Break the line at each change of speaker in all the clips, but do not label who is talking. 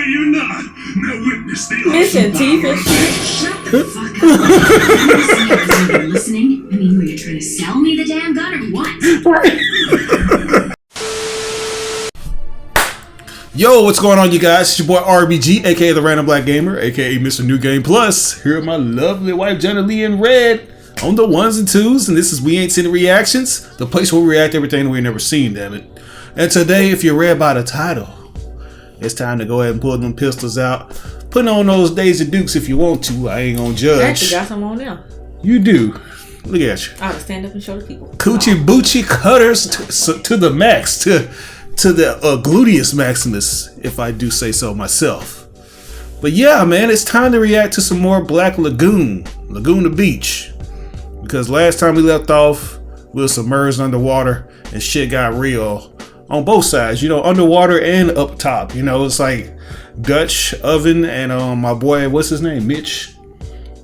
you're not. Now witness the
Missing
awesome
teeth
power
and
of
shit.
Shut the fuck up. Are you listening? I mean, were you trying to sell me the damn gun or what?
Yo, what's going on, you guys? It's your boy RBG, aka the Random Black Gamer, aka Mr. New Game Plus. Here are my lovely wife Jenna Lee in red on the ones and twos, and this is We Ain't Seen the Reactions, the place where we react to everything we ain't never seen, damn it. And today, if you're read by the title, it's time to go ahead and pull them pistols out. Put on those Daisy Dukes if you want to. I ain't gonna judge.
I actually got some on now.
You do. Look at you.
I ought to stand up and show the people.
Coochie Boochie cutters to the max, to the gluteus maximus, if I do say so myself. But yeah, man, it's time to react to some more Black Lagoon, Laguna Beach. Because last time we left off, we were submerged underwater and shit got real on both sides, you know, underwater and up top. You know, it's like Dutch Oven and my boy, what's his name, Mitch?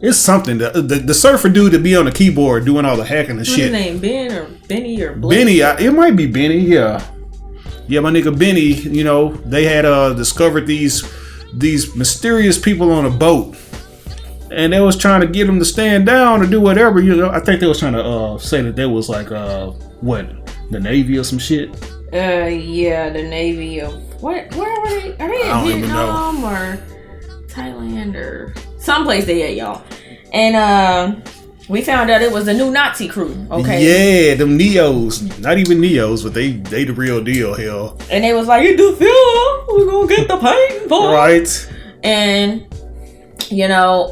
It's something. The surfer dude to be on the keyboard doing all the hacking and
What's
shit.
his name? Ben or Benny or Blake?
Benny, it might be Benny, yeah. Yeah, my nigga Benny, you know, they had discovered these mysterious people on a boat. And they was trying to get them to stand down or do whatever, you know. I think they was trying to say that they was like, what, the Navy or some shit?
Yeah, the Navy of... Where were they? Are they in Vietnam or Thailand or... someplace they at, y'all. And, we found out it was a new Nazi crew, okay?
Yeah, them Neos. Not even Neos, but they the real deal, hell.
And they was like, "You do feel we're gonna get the paint for."
Right.
And, you know,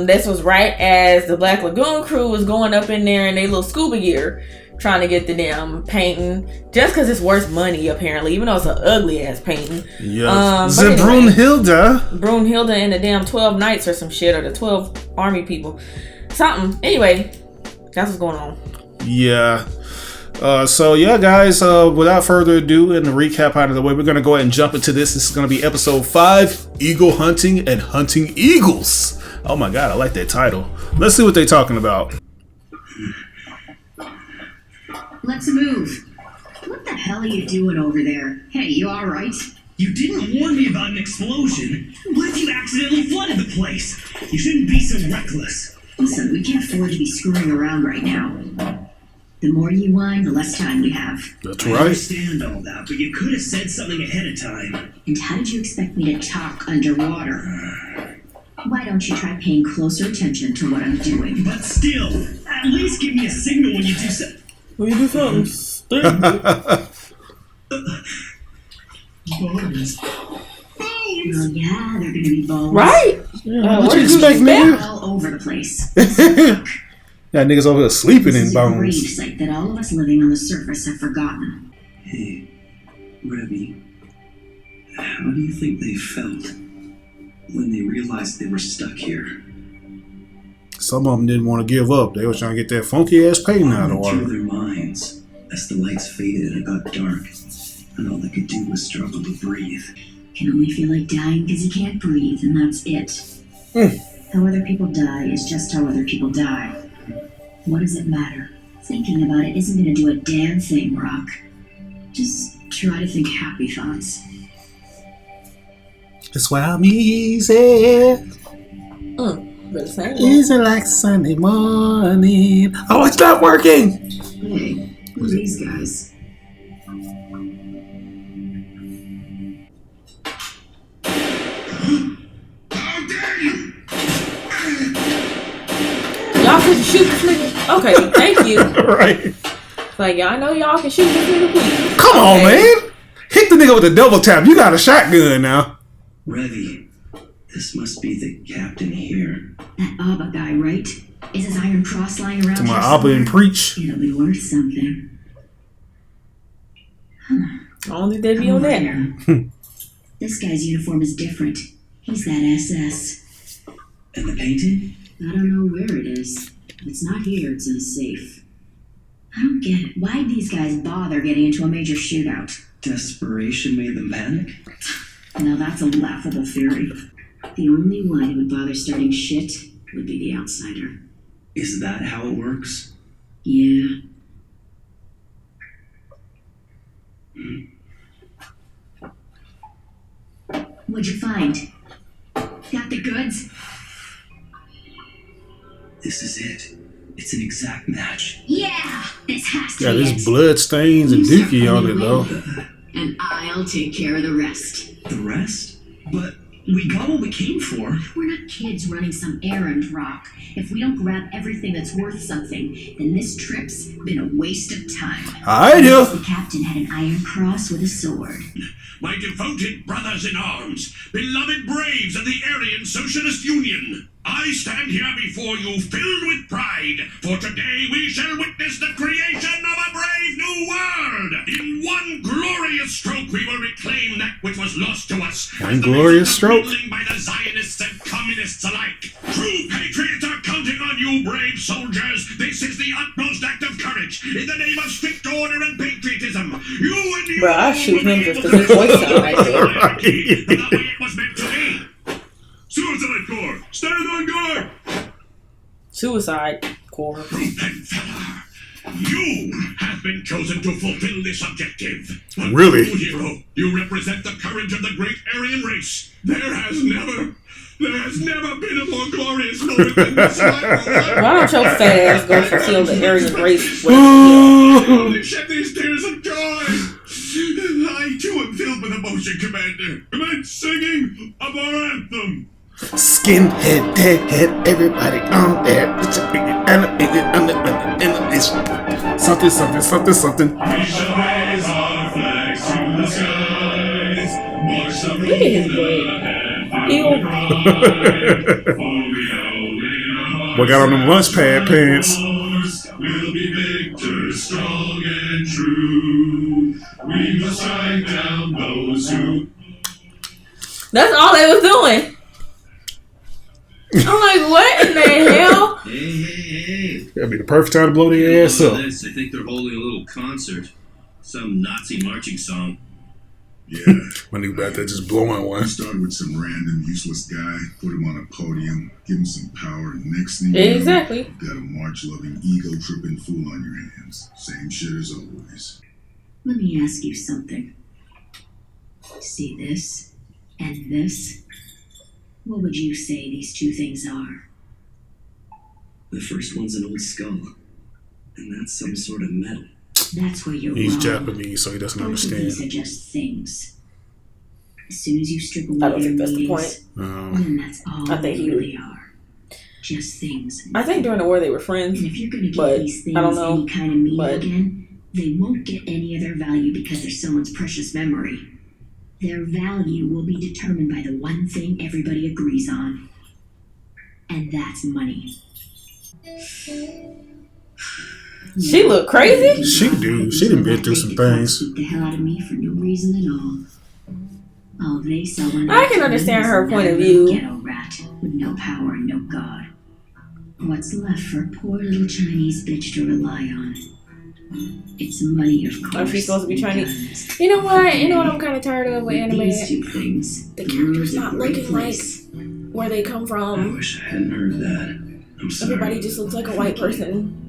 this was right as the Black Lagoon crew was going up in there in their little scuba gear, trying to get the damn painting, just because it's worth money, apparently, even though it's an ugly-ass painting.
Yeah.
Anyway, Brunhilde and the damn 12 Knights or some shit, or the 12 army people. Something. Anyway, that's what's going on.
Yeah. So yeah, guys, without further ado and the recap out of the way, we're going to go ahead and jump into this. This is going to be episode 5, Eagle Hunting and Hunting Eagles. Oh my God, I like that title. Let's see what they're talking about.
Let's move. What the hell are you doing over there? Hey, you alright?
You didn't warn me about an explosion. What if you accidentally flooded the place? You shouldn't be so reckless.
Listen, we can't afford to be screwing around right now. The more you whine, the less time we have.
That's
I
right.
understand all that, but you could have said something ahead of time.
And how did you expect me to talk underwater? Why don't you try paying closer attention to what I'm doing?
But still, at least give me a signal when you do so.
When you do something stupid.
Bones.
Oh yeah, they're gonna be bones.
Right?
What you expect, nigga?
All over the place.
Got niggas over here sleeping
This
in
is a grave
bones.
site that all of us living on the surface have forgotten.
Hey, Revy, how do you think they felt when they realized they were stuck here?
Some of them didn't want to give up. They were trying to get that funky ass painting out of the
What went
water.
through their minds as the lights faded and it got dark, and all they could do was struggle to breathe.
Can only feel like dying because you can't breathe, and that's it. How other people die is just how other people die. What does it matter? Thinking about it isn't going to do a damn thing, Rock. Just try to think happy thoughts.
That's why I'm easy.
Better say that.
Easy like Sunday morning. Oh, it's not working.
Hey, who are these guys?
How dare you!
Y'all can shoot this nigga. Okay, thank you.
Right.
Like, y'all know y'all can shoot this nigga, please.
Come on,
Okay.
man. Hit the nigga with a double tap. You got a shotgun now.
Revy, this must be the captain here.
That Abba guy, right? Is his iron cross lying around
To my
here
Abba and
somewhere?
preach.
It'll be worth something.
I don't think they'd be
Come
on
over
that.
here. This guy's uniform is different. He's that SS.
And the painting?
I don't know where it is. If it's not here, it's in a safe. I don't get it. Why'd these guys bother getting into a major shootout?
Desperation made them panic?
Now that's a laughable theory. The only one who would bother starting shit would be the outsider.
Is that how it works?
Yeah. What'd you find? Got the goods?
This is it. It's an exact match.
Yeah! This has to
Yeah,
be
there's
it.
blood stains and dookie on it though.
And I'll take care of the rest.
The rest? But we got what we came for.
We're not kids running some errand, Rock. If we don't grab everything that's worth something, then this trip's been a waste of time.
I do.
The captain had an iron cross with a sword.
My devoted brothers in arms, beloved braves of the Aryan Socialist Union, I stand here before you filled with pride, for today we shall witness the creation of a brave new world. In one glorious stroke we will reclaim that which was lost to us.
One glorious stroke?
By the Zionists and communists alike. True patriots are counting on you, brave soldiers. This is the utmost act of courage. In the name of strict order and patriotism, you and you...
Bro, I shoot him just because his voice sounds like that.
The way it was meant to be. Suicide Corps, stand on guard!
Suicide Corps.
Penfeller, you have been chosen to fulfill this objective. A
Really?
true hero, you represent the courage of the great Aryan race. There has never been a more glorious moment than this.
Why don't your fat ass go fulfill the Aryan race?
Only shed these tears of joy. I too am filled with emotion, Commander. Commence singing of our anthem.
Skinhead, deadhead, everybody on there. It's something, something, something, something.
We shall raise our flags to the skies. March the
Look at his
Boy got on them lunch pad pants.
We'll be victors, strong and true. We must strike down those who...
That's all they was doing. I'm like, what in the hell?
Hey.
That'd be the perfect time to blow their ass up.
I think they're holding a little concert. Some Nazi marching song.
Yeah,
My nigga back there just blowing one.
start with some random useless guy, put him on a podium, give him some power, and next thing
Exactly.
you know, got a march-loving, ego-tripping fool on your hands. Same shit as always.
Let me ask you something. See this and this? What would you say these two things are?
The first one's an old skull. And that's some sort of metal.
That's where you're
He's
wrong.
Japanese, so he doesn't
Both of these
understand.
are just things. As soon as you strip away
I don't
their
think that's the
meanings,
point.
then that's all
I think
they
he
really are. Just things.
I think during the war they were friends.
And if you're gonna
but
give these things
I don't know,
any kind of meaning
but-
again, they won't get any of their value because they're someone's precious memory. Their value will be determined by the one thing everybody agrees on. And that's money.
She look crazy.
She do. She done been through some things.
Beat the hell out of me for no reason at all. All they saw when
I can understand her point of view.
Ghetto rat with no power and no god. What's left for a poor little Chinese bitch to rely on? It's money, of course.
Oh, she's supposed to be
and
Chinese.
guns.
You know what? You know what I'm kind of tired of with anime?
These two things.
The characters
world's a
not
great
looking like
place.
where they come
I
from.
wish I hadn't heard that. I'm sorry.
Everybody just looks like a white person.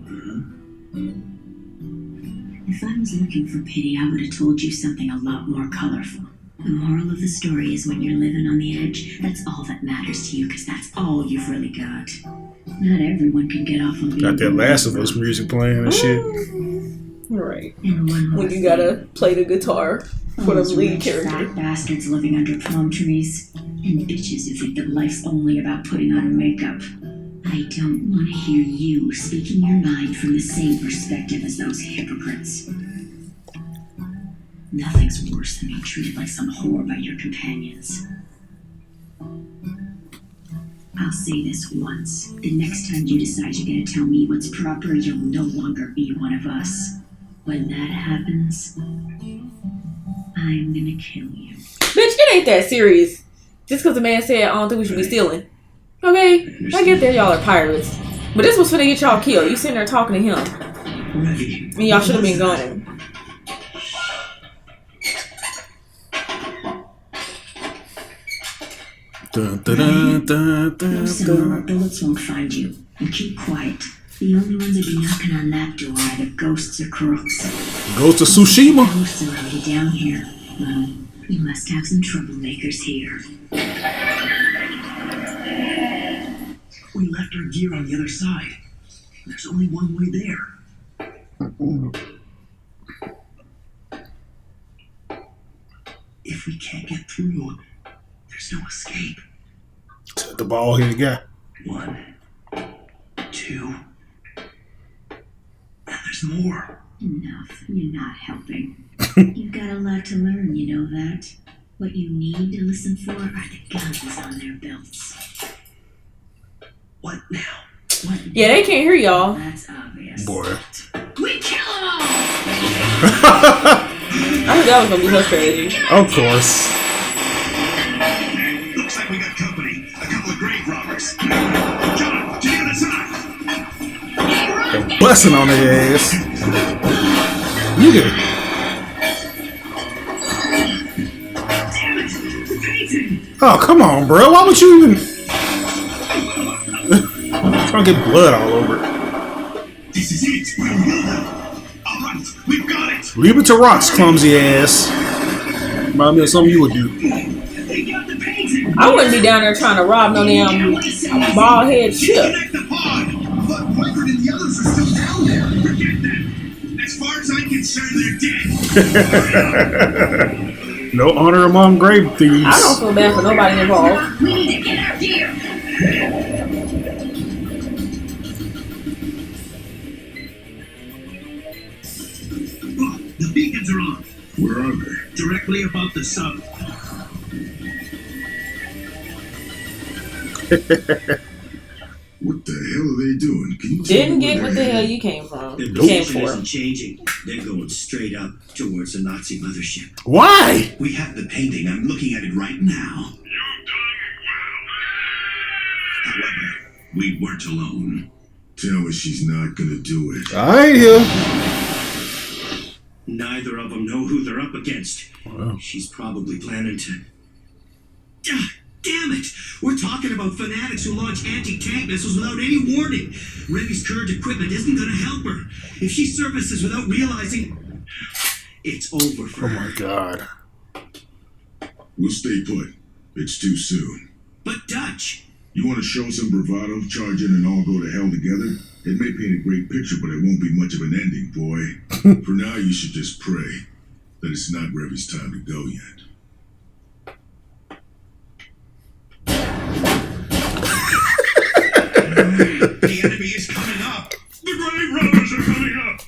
If I was looking for pity, I would have told you something a lot more colorful. The moral of the story is when you're living on the edge, that's all that matters to you, because that's all you've really got. Not everyone can get off on being
Got that Last of Us music playing and shit.
Right.
And one more
When you gotta play the guitar for the
Those
lead
rich
character.
fat bastards living under plum trees, and bitches who think that life's only about putting on makeup. I don't want to hear you speaking your mind from the same perspective as those hypocrites. Nothing's worse than being treated like some whore by your companions. I'll say this once. The next time you decide you're gonna tell me what's proper, you'll no longer be one of us. When that happens, I'm gonna kill you.
Bitch, it ain't that serious. Just because the man said, I don't think we should be stealing. Okay? I get that y'all are pirates. But this was finna get y'all killed. You sitting there talking to him.
Ready.
And y'all should have been gone.
Dun, dun, dun, dun, dun,
No silver
dun.
bullets won't find you. And keep quiet. The only ones that be knocking on that door are either ghosts or crooks.
Goes to Tsushima.
Ghosts are already down here. Well, You must have some troublemakers here.
We left our gear on the other side. There's only one way there. If we can't get through, there's no escape.
The bald headed guy.
1, 2, and there's more.
Enough. You're not helping. You've got a lot to learn, you know that? What you need to listen for are the guns on their belts.
What now?
What?
Yeah, they can't hear y'all.
That's obvious.
Boy.
We kill them all!
I knew that was gonna be her strategy.
Of course.
Looks like we got company. A couple of grave robbers. John, to the other side.
They're busting on their ass. Nigga. Oh, come on, bro. Why would you even... trying to get blood all over it.
This is it. We're moving. All right, we've got it.
Leave it to rocks, clumsy ass. Remind me of something you would do.
They got the painting.
I wouldn't be down there trying to rob no damn bald head ship.
Disconnect the pod. But Wyvern and the others are still down there. Forget them. As far as I'm concerned, they're dead.
No honor among grave thieves.
I don't feel bad for nobody involved.
We need to get our gear!
Look, the beacons are on.
Where are they?
Directly above the sub.
What the hell are they doing? Can you tell
Didn't
me
get
where
what the
they're
hell
headed?
you came from.
The
Came
position
for.
isn't changing. They're going straight up towards the Nazi mothership.
Why?
We have the painting. I'm looking at it right now.
You've done well.
However, we weren't alone.
Tell her she's not gonna do it.
I ain't here.
Neither of them know who they're up against.
Wow.
She's probably planning to... Ah, damn it! We're talking about fanatics who launch anti-tank missiles without any warning. Revy's current equipment isn't going to help her. If she surfaces without realizing... It's over for
Oh
her.
my god.
We'll stay put. It's too soon.
But Dutch...
You want to show some bravado, charge in and all go to hell together? It may paint a great picture, but it won't be much of an ending, boy. For now, you should just pray that it's not Revy's time to go yet.
The enemy is coming up. The grave robbers are coming up.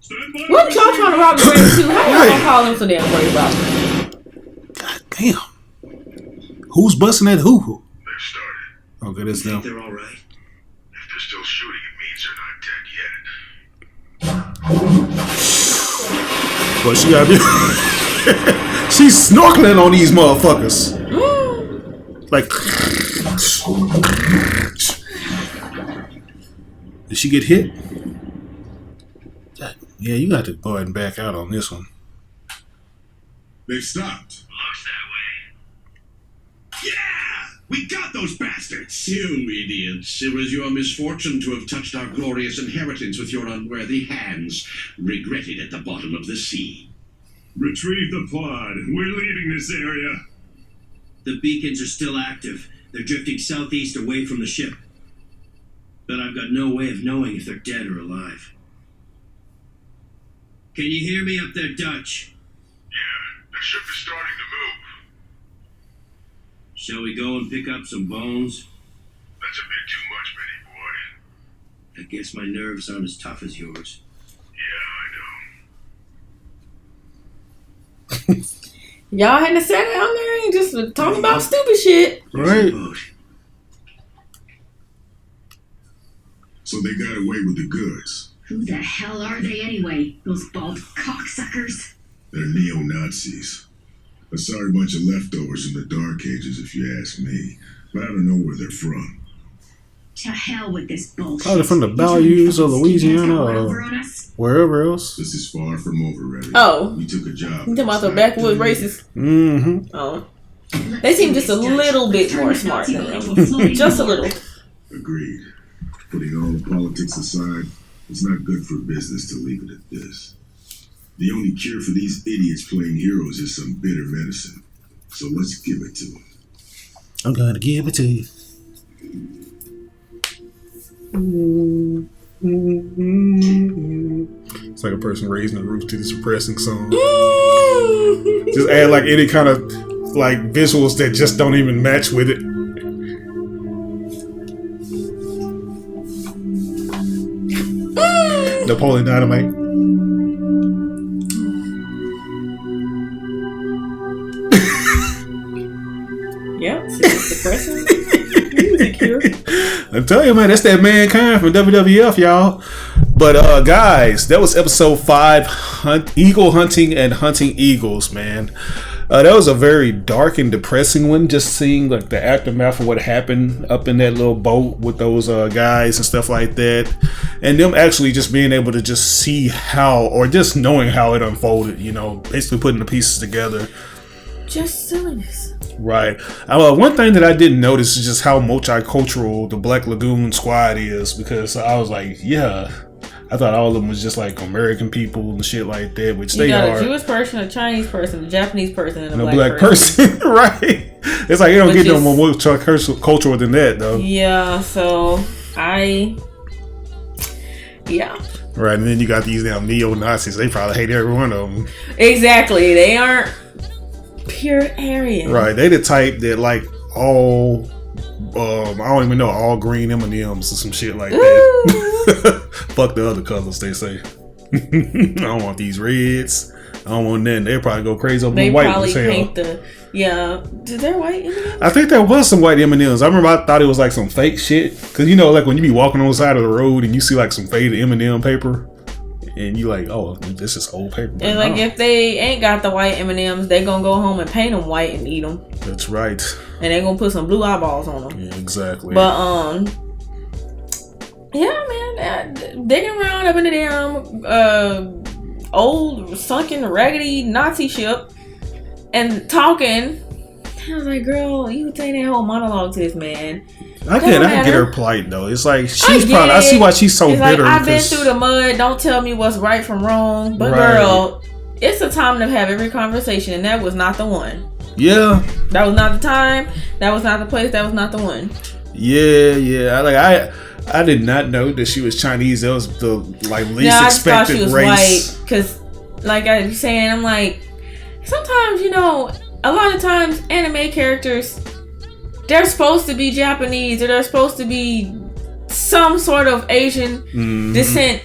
Stand by.
What y'all trying to rob the grave too? How y'all gonna call them so damn grave robbers?
God damn. Who's busting at who?
They've started.
Okay, that's
Think
them.
they're all right?
If they're still shooting, it means they're not dead yet.
But she gotta be. She's snorkeling on these motherfuckers. Like. Did she get hit? Yeah, you got to go ahead and back out on this one.
They've stopped.
Looks that way. Yeah! We got those bastards! You idiots. It was your misfortune to have touched our glorious inheritance with your unworthy hands. Regret it at the bottom of the sea. Retrieve the pod. We're leaving this area.
The beacons are still active. They're drifting southeast away from the ship. But I've got no way of knowing if they're dead or alive. Can you hear me up there, Dutch?
Yeah, the ship is starting to move.
Shall we go and pick up some bones?
That's a bit too much, Benny boy.
I guess my nerves aren't as tough as yours.
Yeah, I know.
Y'all hadn't sat down there and just talking about stupid shit.
Right.
Boat.
So they got away with the goods.
Who the hell are they anyway? Those bald cocksuckers?
They're neo-Nazis. A sorry bunch of leftovers from the Dark Ages, if you ask me. But I don't know where they're from.
To hell with this bullshit.
Probably from the
You trying to
bayous of
fucking
Louisiana
sneak
or-
over on us?
Wherever else.
This is far from over, Revy.
Oh.
We took a job.
You talking about the backwoods racists?
Mm-hmm.
Oh. They seem just a little bit more smart than them. Just a little.
Agreed. Putting all the politics aside, it's not good for business to leave it at this. The only cure for these idiots playing heroes is some bitter medicine. So let's give it to them.
I'm gonna give it to you. It's like a person raising the roof to this depressing song. Just add like any kind of like visuals that just don't even match with it. Napoleon Dynamite.
Yep, it's depressing. Music here.
I'm telling you, man, that's that Mankind from WWF, y'all. But guys, that was episode 5, Eagle Hunting and Hunting Eagles, man. That was a very dark and depressing one, just seeing like the aftermath of what happened up in that little boat with those guys and stuff like that, and them actually just being able to just see how, or just knowing how it unfolded, you know, basically putting the pieces together. Just silliness. Right. One thing that I didn't notice is just how multicultural the Black Lagoon squad is, because I was like, yeah, I thought all of them was just like American people and shit like that, which they are. You got a Jewish person, a Chinese person, a Japanese person, and a black person. Right. It's like you don't get no more multicultural than that, though. Yeah, so yeah. Right, and then you got these damn neo-Nazis. They probably hate every one of them. Exactly. They aren't pure Aryan. Right. They the type that like all, I don't even know, all green M&Ms or some shit like that. Fuck the other colors, they say. I don't want these reds. I don't want nothing. They'll probably go crazy over the white ones. They probably paint the, yeah. Is there white M&Ms? I think there was some white M&Ms. I remember I thought it was like some fake shit. Because you know, like when you be walking on the side of the road and you see like some faded M&M paper. And you like, oh, this is old paper. And like, if they ain't got the white M&Ms, they gonna go home and paint them white and eat them. That's right. And they gonna put some blue eyeballs on them. Yeah, exactly. But yeah, man, digging around up in the damn old sunken raggedy Nazi ship and talking. I was like, girl, you would say that whole monologue to this man. I can get her plight though. It's like she's probably. I see why she's so bitter. Like, I've been through the mud. Don't tell me what's right from wrong. But girl, it's a time to have every conversation, and that was not the one. Yeah, that was not the time. That was not the place. That was not the one. Yeah. I did not know that she was Chinese. That was the like least expected race. White, because, like I was saying, I'm like, sometimes, you know, a lot of times anime characters, they're supposed to be Japanese or they're supposed to be some sort of Asian descent,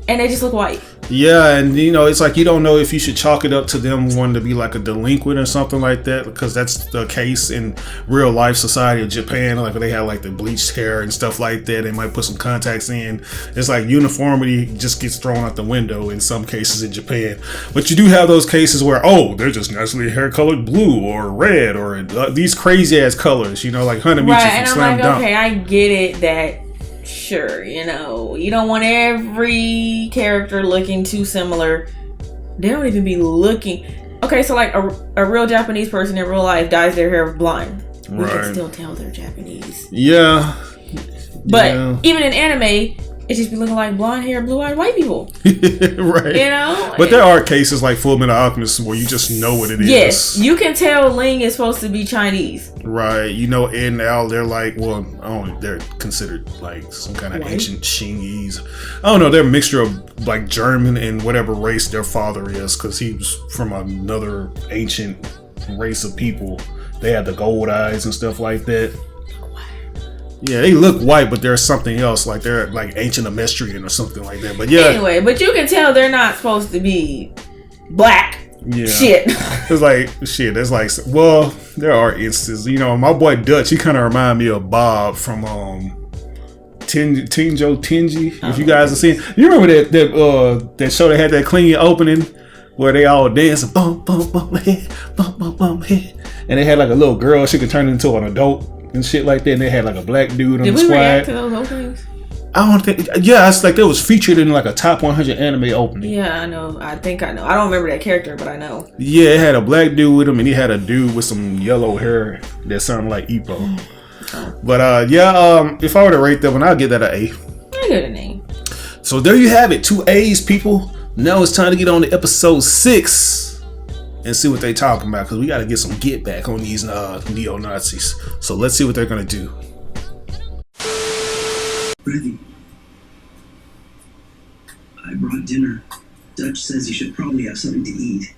and they just look white. Yeah, and you know, it's like you don't know if you should chalk it up to them wanting to be like a delinquent or something like that, because that's the case in real life society of Japan. Like they have like the bleached hair and stuff like that. They might put some contacts in. It's like uniformity just gets thrown out the window in some cases in Japan. But you do have those cases where, oh, they're just naturally hair colored blue or red or these crazy ass colors, you know, like Hunter Michi from Slam Dunk. Okay, I get it that. Sure, you know, you don't want every character looking too similar. They don't even be looking. Okay, so like a real Japanese person in real life dyes their hair blonde. We can still tell they're Japanese. Yeah. But even in anime, it just be looking like blonde hair, blue-eyed white people. Right. You know? But there are cases like Fullmetal Alchemist where you just know what it is. Yes, you can tell Ling is supposed to be Chinese. Right. You know, in Al, they're like, well, I don't know, they're considered like some kind of ancient Chinese. I don't know, they're a mixture of like German and whatever race their father is, because he was from another ancient race of people. They had the gold eyes and stuff like that. Yeah, they look white, but there's something else, like they're like ancient Emestrian or something like that. But yeah. Anyway, but you can tell they're not supposed to be black. Yeah. Shit. It's like, shit, it's like, well, there are instances. You know, my boy Dutch, he kind of remind me of Bob from Tenjo Tenji, if you guys have seen. You remember that show that had that clean opening where they all dancing, bump, bump, bump, head, bump, bump, bump, head. And they had like a little girl, she could turn into an adult. And shit like that, and they had like a black dude on the squad. Did we react to those openings? I don't think. Yeah, it's like it was featured in like a top 100 anime opening. Yeah, I know. I think I know. I don't remember that character, but I know. Yeah, it had a black dude with him, and he had a dude with some yellow hair that sounded like Ippo. Oh. But yeah, if I were to rate that one, I'd give that an A. I give it an A. So there you have it, 2 A's, people. Now it's time to get on to episode 6 and see what they talking about, because we got to get some get back on these neo-Nazis. So let's see what they're going to do.
Ready. I brought dinner. Dutch says you should probably have something to eat.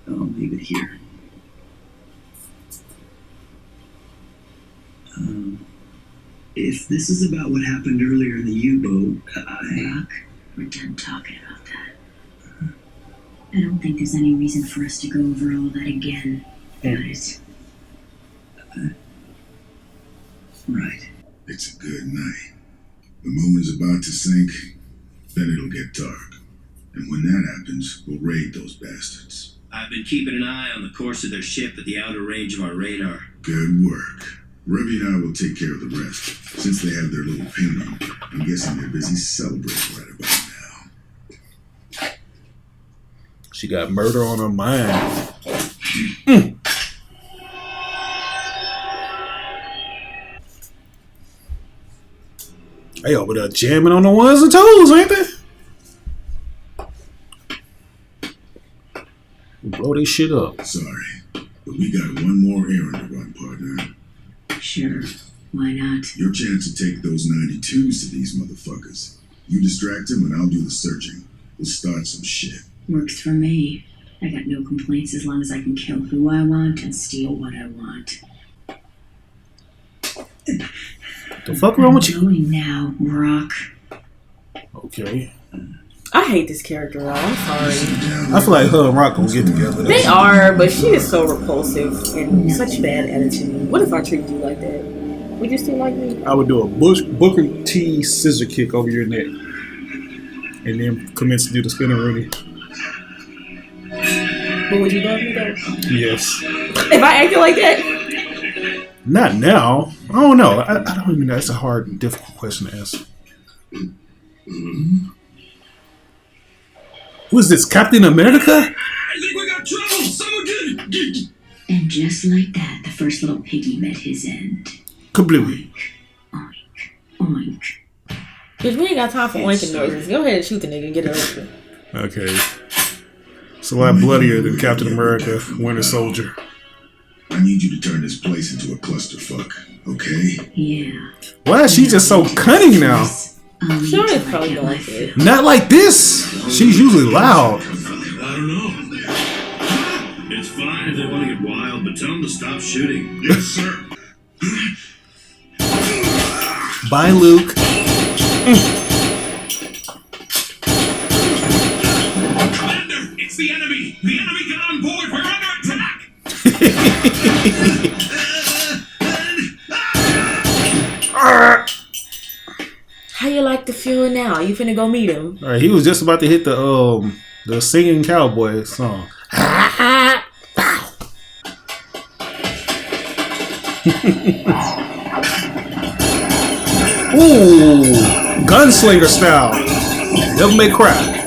I'll leave it here. If this is about what happened earlier in the U-boat,
Rock, we're done talking about that. I don't think there's any reason for us to go over all that again. Got it?
Right.
It's a good night. The moon is about to sink, then it'll get dark. And when that happens, we'll raid those bastards.
I've been keeping an eye on the course of their ship at the outer range of our radar.
Good work. Revy and I will take care of the rest. Since they have their little painting, I'm guessing they're busy celebrating right about now.
She got murder on her mind. They over there jamming on the ones and twos, ain't they? Blow this shit up.
Sorry, but we got one more errand to run, partner.
Sure. Why not?
Your chance to take those 92s to these motherfuckers. You distract them and I'll do the searching. We'll start some shit.
Works for me. I got no complaints as long as I can kill who I want and steal what I want.
The fuck wrong with you?
Going now, Rock.
Okay.
I hate this character, though. I'm sorry.
I feel like her and Rock gonna get together.
They are, but she is so repulsive and such bad attitude. What if I treated you like that? Would you still like me?
I would do a Booker T scissor kick over your neck, and then commence to do the spinner Rudy.
But would you love me though?
Yes.
If I acted like that?
Not now. I don't know. I don't even know. That's a hard and difficult question to answer. Who is this, Captain America?
I think we got trouble! Someone did!
And just like that, the first little piggy met his end.
Kablooey.
Oink, oink.
Bitch, we ain't got time for oinking noises. Go ahead and shoot the nigga and get it over.
Okay. It's a lot bloodier than Captain America, Winter Soldier.
I need you to turn this place into a clusterfuck, okay?
Yeah.
Why is she just so cunning now?
She always probably don't like it.
Not like this. She's usually loud.
I don't know. It's fine if they want to get wild, but tell them to stop shooting. Yes, sir.
Bye, Luke.
Commander, it's the enemy! The enemy got on board! We're under attack!
How you like the feeling now? You finna go meet him?
All right, he was just about to hit the singing cowboy song. Ooh, gunslinger style. Devil May Cry.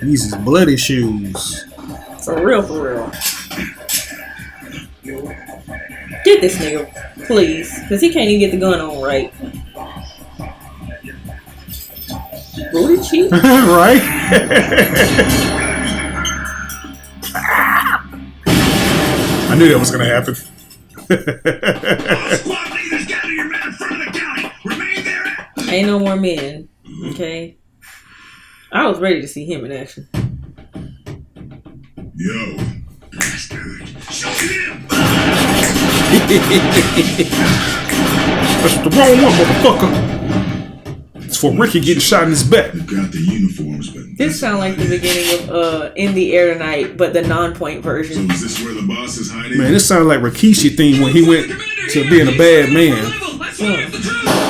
These is bloody shoes.
For real, for real. Get this nigga, please. Because he can't even get the gun on right. Booty cheek?
Right? I knew that was going to happen.
Squad leaders, gather your men in front of the county! Remain there!
Ain't no more men. Okay? I was ready to see him in action.
Yo.
Bastard! Shoot him!
That's the wrong one, motherfucker. It's for Ricky getting shot in his back.
We've got the uniforms, but...
This sounds like the beginning of In the Air Tonight, but the non-point
So
version.
is this where the boss is hiding?
Man, this sounds like Rikishi theme when he went to being a bad man.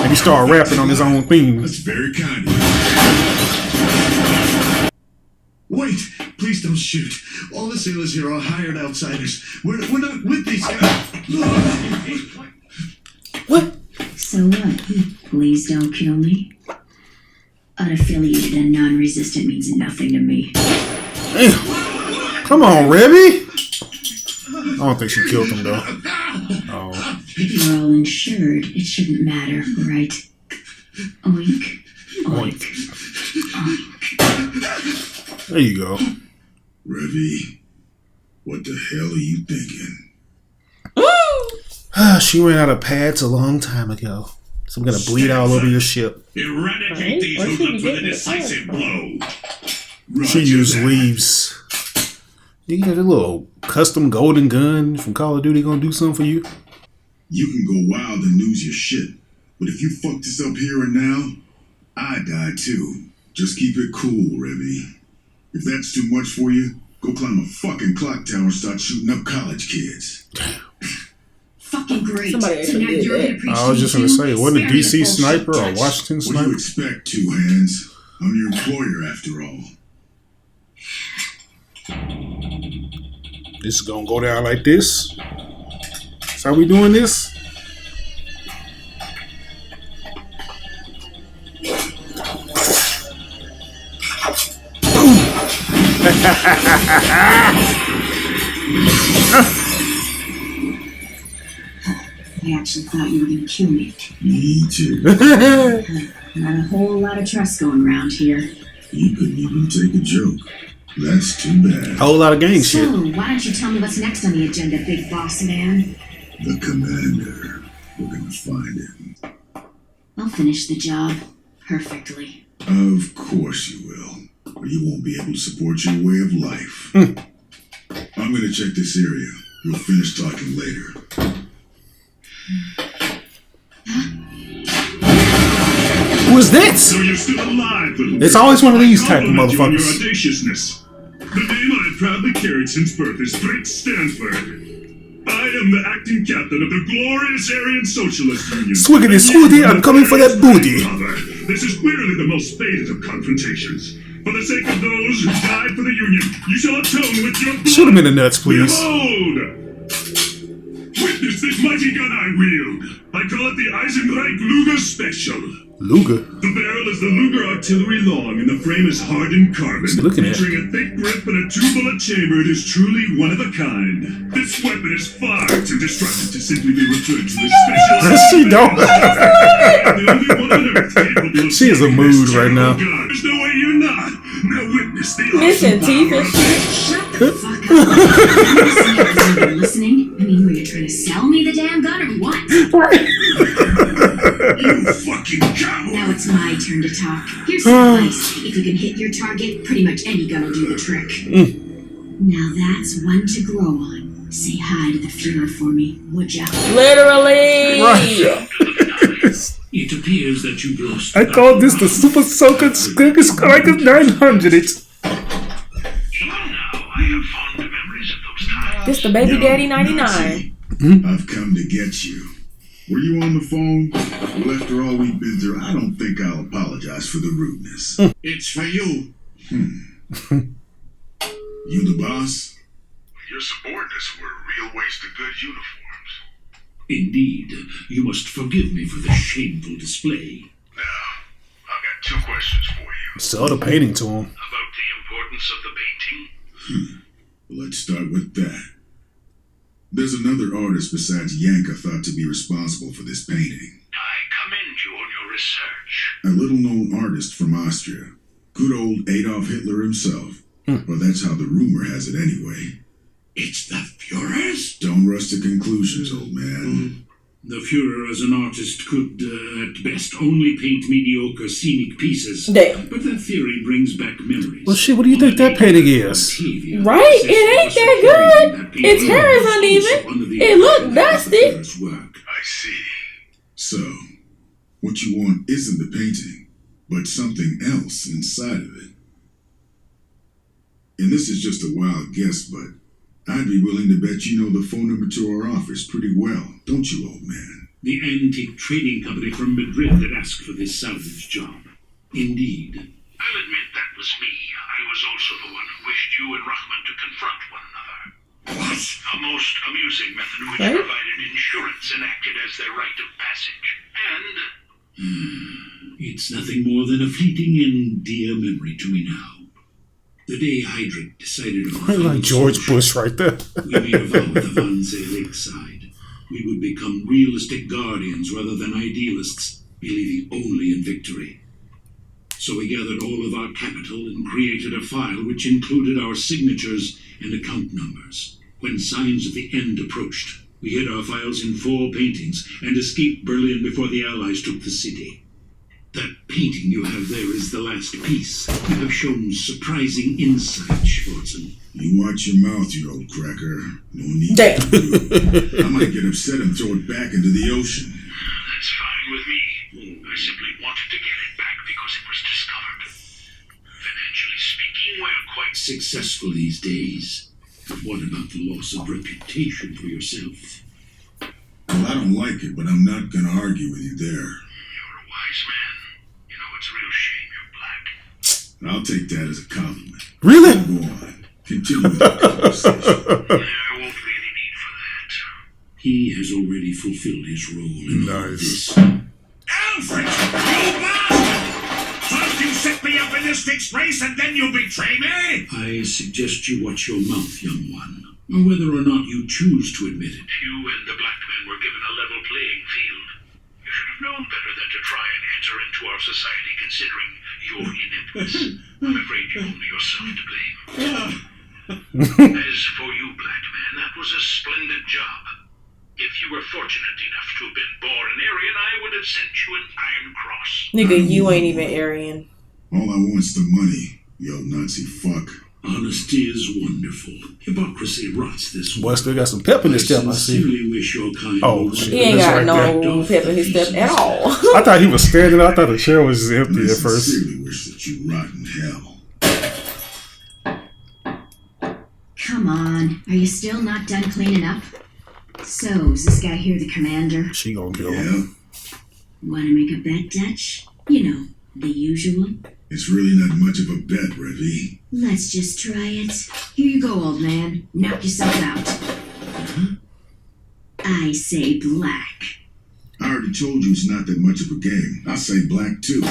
And he started rapping on his own theme.
That's very kind of you.
Wait! Please don't shoot. All the sailors here are hired outsiders. We're not with these guys.
What?
So what? Please don't kill me. Unaffiliated and non-resistant means nothing to me.
Damn. Come on, Revy. I don't think she killed him, though. Oh.
If you're all insured, it shouldn't matter, right? Oink.
Oink.
Oink.
There you go.
Revy, what the hell are you thinking?
She ran out of pads a long time ago. So I'm gonna bleed all over your ship.
Eradicate these hoodlums with a decisive blow.
She used leaves. You got a little custom golden gun from Call of Duty gonna do something for you?
You can go wild and lose your shit, but if you fuck this up here and now, I die too. Just keep it cool, Revy. If that's too much for you, go climb a fucking clock tower and start shooting up college kids.
Fucking great.
Somebody
So now
actually did
you're
that.
gonna appreciate
I was just gonna say, wasn't a
Spare me
DC
the bullshit,
sniper or a
Dutch.
Washington
What do you
sniper?
expect, Two Hands? I'm your employer after all.
This is gonna go down like this. That's how we doing this?
I actually thought you were gonna kill me.
Me too.
Not a whole lot of trust going around here.
You couldn't even take a joke. That's too bad.
Whole lot of gang
So,
shit.
why don't you tell me what's next on the agenda, big boss man?
The commander. We're gonna find him.
I'll finish the job perfectly.
Of course you will. Or you won't be able to support your way of life. I'm gonna check this area. We'll finish talking later.
Who's that?
So you're still alive, little
It's
girl.
always one of these
I
type of
compliment you on your
motherfuckers.
audaciousness. The name I've proudly carried since birth is Fritz Stanford. I am the acting captain of the glorious Aryan Socialist Union.
Swiggity swooty, I'm coming for that booty.
This is clearly the most fated of confrontations. For the sake of those who died for the Union, you shall atone with your blood.
Shoot him in the nuts, please.
Behold! Witness this mighty gun I wield. I call it the Eisenreich Luger Special.
Luger.
The barrel is the Luger artillery long, and the frame is hardened carbon.
What's he looking at?
Featuring a thick grip and a 2-bullet chamber, it is truly one of a kind. This weapon is far too destructive to simply be referred to as special.
She don't.
The only one on earth capable of
She is a
shooting
mood
this
right now.
terrible gun. There's no way you're not. Now witness the
Missing
awesome
teeth
power
and
of
shit.
Shut the fuck up. Are you listening? I mean, were you trying to sell me the damn gun or what?
you fucking coward.
Now it's my turn to talk. Here's some advice. If you can hit your target, pretty much any gun will do the trick. Now that's one to grow on. Say hi to the Fuhrer for me, would ya?
Literally.
Right.
It appears that you've lost.
I call this the Super Soaker Skunk Striker 900. It's
Now, I have fond memories of those times.
This the baby
Young
daddy 99.
Nazi, I've come to get you. Were you on the phone? Well, after all we've been through, I don't think I'll apologize for the rudeness.
It's for you.
You the boss?
Your subordinates were a real waste of good uniforms. Indeed. You must forgive me for the shameful display. Now, I've got 2 questions for you.
sell the painting to him.
About the importance of the painting?
Let's start with that. There's another artist besides Yanka thought to be responsible for this painting.
I commend you on your research.
A little-known artist from Austria. Good old Adolf Hitler himself. Well, that's how the rumor has it anyway.
It's the Fuhrer's?
Don't rush to conclusions, old man.
The Fuhrer as an artist could, at best, only paint mediocre scenic pieces.
Damn.
But that theory brings back memories.
Well, shit, what do you think that painting is?
Right? It ain't that good. Its hair is uneven. It look dusty.
I see.
So, what you want isn't the painting, but something else inside of it. And this is just a wild guess, but I'd be willing to bet you know the phone number to our office pretty well, don't you, old man?
The antique trading company from Madrid that asked for this salvage job. Indeed. I'll admit that was me. I was also the one who wished you and Rahman to confront one another. What? A most amusing method which
Right?
provided insurance and acted as their rite of passage. And... it's nothing more than a fleeting and dear memory to me now. The day Heydrich decided on
I like George Bush right there.
we made a vow at the Wannsee lakeside. We would become realistic guardians rather than idealists. believing only in victory. So we gathered all of our capital and created a file which included our signatures and account numbers. When signs of the end approached, we hid our files in 4 paintings and escaped Berlin before the Allies took the city. That painting you have there is the last piece. You have shown surprising insight, Schwarzen.
You watch your mouth, you old cracker. No need
Damn.
to do. I might get upset and throw it back into the ocean.
That's fine with me. I simply wanted to get it back because it was discovered. Financially speaking, we're quite successful these days. But what about the loss of reputation for yourself?
Well, I don't like it, but I'm not gonna argue with you there.
You're a wise man. You know, it's a real shame you're black.
I'll take that as a compliment.
Really?
Go on. Continue with the conversation.
There won't be any need for that. He has already fulfilled his role in all
Nice.
this. Alfred! You bastard! First you set me up in this disgrace and then you betray me? I suggest you watch your mouth, young one. Or whether or not you choose to admit it. You and the black man were given a level playing field. You should have known better than to try and enter into our society considering your ineptness. I'm afraid you're only yourself to blame. As for you, black man, that was a splendid job. If you were fortunate enough to have been born an Aryan, I would have sent you an Iron Cross.
Nigga, you ain't even Aryan.
All I want's the money, you old Nazi fuck.
Honesty is wonderful. Hypocrisy rots this
Boy,
world.
still got some pep in his step, I see.
sincerely wish your kind
Oh,
would
shit.
He ain't
That's
got
right
no pep in his step at all.
I thought he was standing. I thought the chair was empty
I
at first.
sincerely wish that you rot in hell.
Come on, are you still not done cleaning up? So, is this guy here the commander?
She gonna kill him.
Yeah,
Wanna make a bet, Dutch? You know, the usual.
it's really not much of a bet, Revy.
Let's just try it. Here you go, old man. Knock yourself out. I say black.
I already told you it's not that much of a game. I say black too.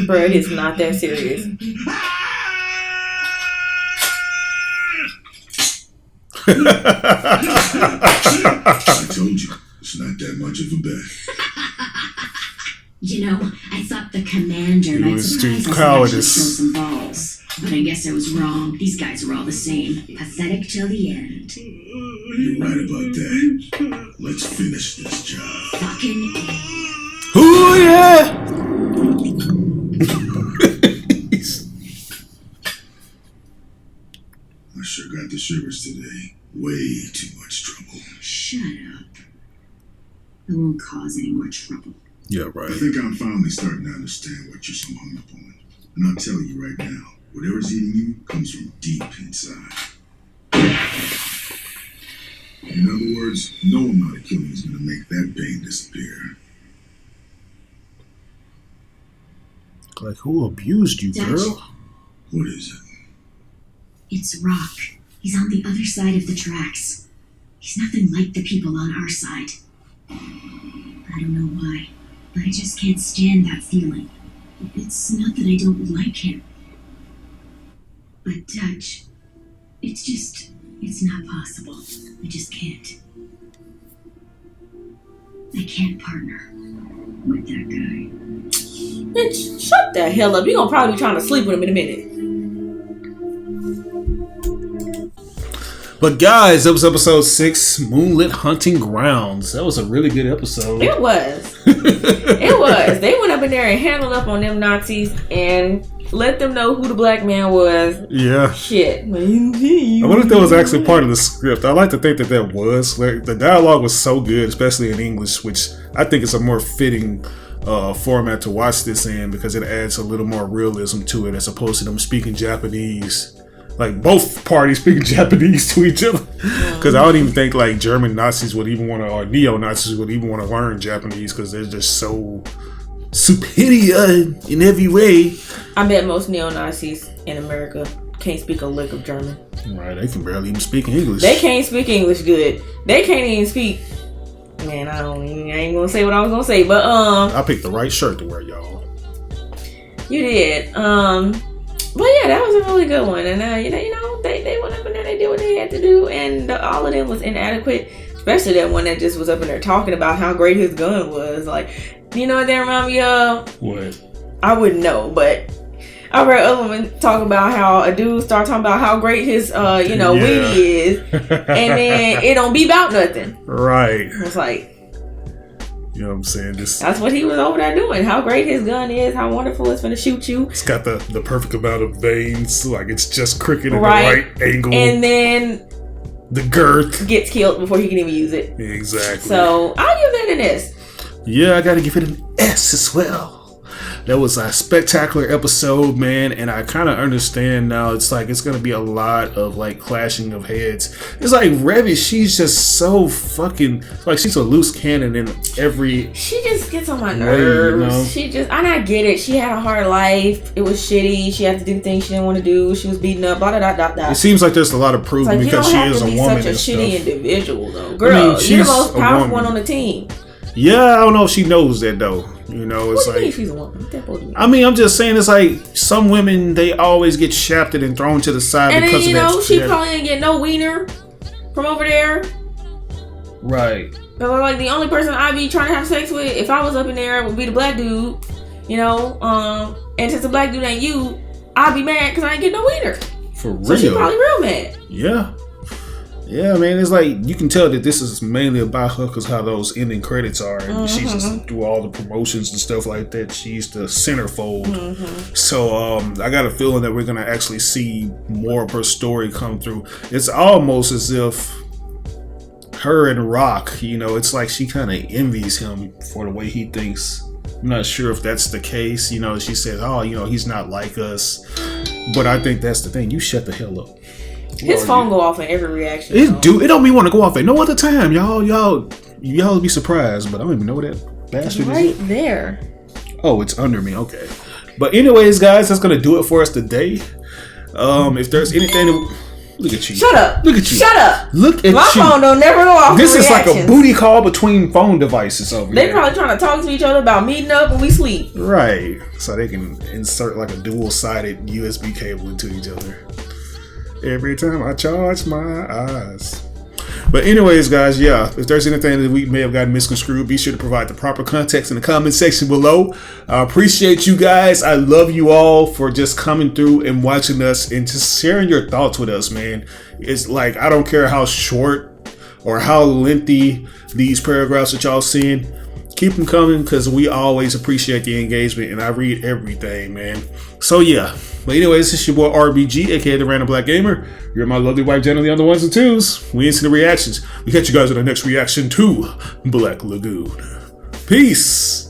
Bro, it is not that serious.
I told you, it's not that much of a bet.
You know, I thought the commander
He
might
was
surprise
too
us and actually
cowardice.
show some balls. But I guess I was wrong. These guys are all the same. Pathetic till the end.
You're right about that. Let's finish this job.
Fucking
Ooh, yeah!
I sure got the shivers today. Way too much trouble.
shut up. I won't cause any more trouble.
Yeah, right.
I think I'm finally starting to understand what you're so hung up on. And I'll tell you right now, whatever's eating you comes from deep inside. In other words, no amount of killing is going to make that pain disappear.
Like, who abused you,
Dutch.
girl?
What is it?
It's Rock. He's on the other side of the tracks. He's nothing like the people on our side. I don't know why, but I just can't stand that feeling. It's not that I don't like him. But Dutch, it's not possible. I just can't. I can't partner with that guy.
Bitch, shut the hell up. You're gonna probably be trying to sleep with him in a minute.
But guys, that was episode 6, Moonlit Hunting Grounds. That was a really good episode.
It was. It was. They went up in there and handled up on them Nazis and let them know who the black man was.
Yeah.
Shit.
I wonder if that was actually part of the script. I like to think that that was. Like, the dialogue was so good, especially in English, which I think is a more fitting format to watch this in because it adds a little more realism to it as opposed to them speaking Japanese. Like, both parties speaking Japanese to each other. Because I don't even think, like, German Nazis would even want to, or neo-Nazis would even want to learn Japanese because they're just so superior in every way.
I bet most neo-Nazis in America can't speak a lick of German.
Right, they can barely even speak English.
They can't speak English good. They can't even speak... Man, I ain't gonna say what I was gonna say, but
I picked the right shirt to wear, y'all.
You did. But yeah, that was a really good one. And they went up in there, they did what they had to do, and all of them was inadequate. Especially that one that just was up in there talking about how great his gun was. Like, you know what that remind me of?
What?
I wouldn't know, but I read other women talk about how a dude start talking about how great his weenie is, and then it don't be about nothing.
Right.
It's like,
you know what I'm saying?
That's what he was over there doing. How great his gun is, how wonderful it's gonna shoot you.
It's got the perfect amount of veins, like it's just crooked in
right.
the right angle.
And then
the girth
gets killed before he can even use it.
Exactly.
So I'll give that an S.
Yeah, I gotta give it an S as well. That was a spectacular episode, man, and I kind of understand now. It's like it's gonna be a lot of like clashing of heads. It's like Revy, she's just so fucking like she's a loose cannon in every.
She just gets on my nerves.
You know?
She just, and I get it. She had a hard life. It was shitty. She had to do things she didn't want to do. She was beaten up. Blah blah blah blah.
It seems like there's a lot of proof
like,
because she is a woman.
You don't have to be such a shitty individual, though, girl. You're the most powerful one on the team.
Yeah, I don't know if she knows that though. You know, it's
what do you
like
mean she's a woman.
I mean, I'm just saying it's like some women they always get shafted and thrown to the side
and
because
then,
of that.
She probably didn't get no wiener from over there.
Right.
But like the only person I'd be trying to have sex with if I was up in there would be the black dude. You know, and since the black dude ain't you, I'd be mad because I ain't get no wiener.
For real.
So she probably real mad.
Yeah. Yeah, man, it's like you can tell that this is mainly about her because how those ending credits are, and she just do all the promotions and stuff like that. She's the centerfold. So I got a feeling that we're gonna actually see more of her story come through. It's almost as if her and Rock, you know, it's like she kind of envies him for the way he thinks. I'm not sure if that's the case. You know, she said, "Oh, you know, he's not like us," but I think that's the thing. You shut the hell up.
His phone go off in every reaction.
It don't mean want to go off at no other time. Y'all be surprised, but I don't even know what that bastard
right
is.
There.
Oh, it's under me. Okay. But anyways, guys, that's gonna do it for us today. If there's anything look at you.
Shut up.
Look at you.
Shut up.
Look at
My
you.
phone don't never go off.
This is like a booty call between phone devices over
They
here.
probably trying to talk to each other about meeting up when we sleep.
Right. So they can insert like a dual-sided USB cable into each other. Every time I charge my eyes. But anyways, guys, yeah, if there's anything that we may have gotten misconstrued, be sure to provide the proper context in the comment section below. I appreciate you guys. I love you all for just coming through and watching us and just sharing your thoughts with us, man. It's like, I don't care how short or how lengthy these paragraphs that y'all seeing. Keep them coming because we always appreciate the engagement and I read everything, man. So yeah. But anyways, this is your boy RBG, aka the Random Black Gamer. You're my lovely wife, generally on the ones and twos. We into the reactions. We catch you guys in the next reaction to Black Lagoon. Peace.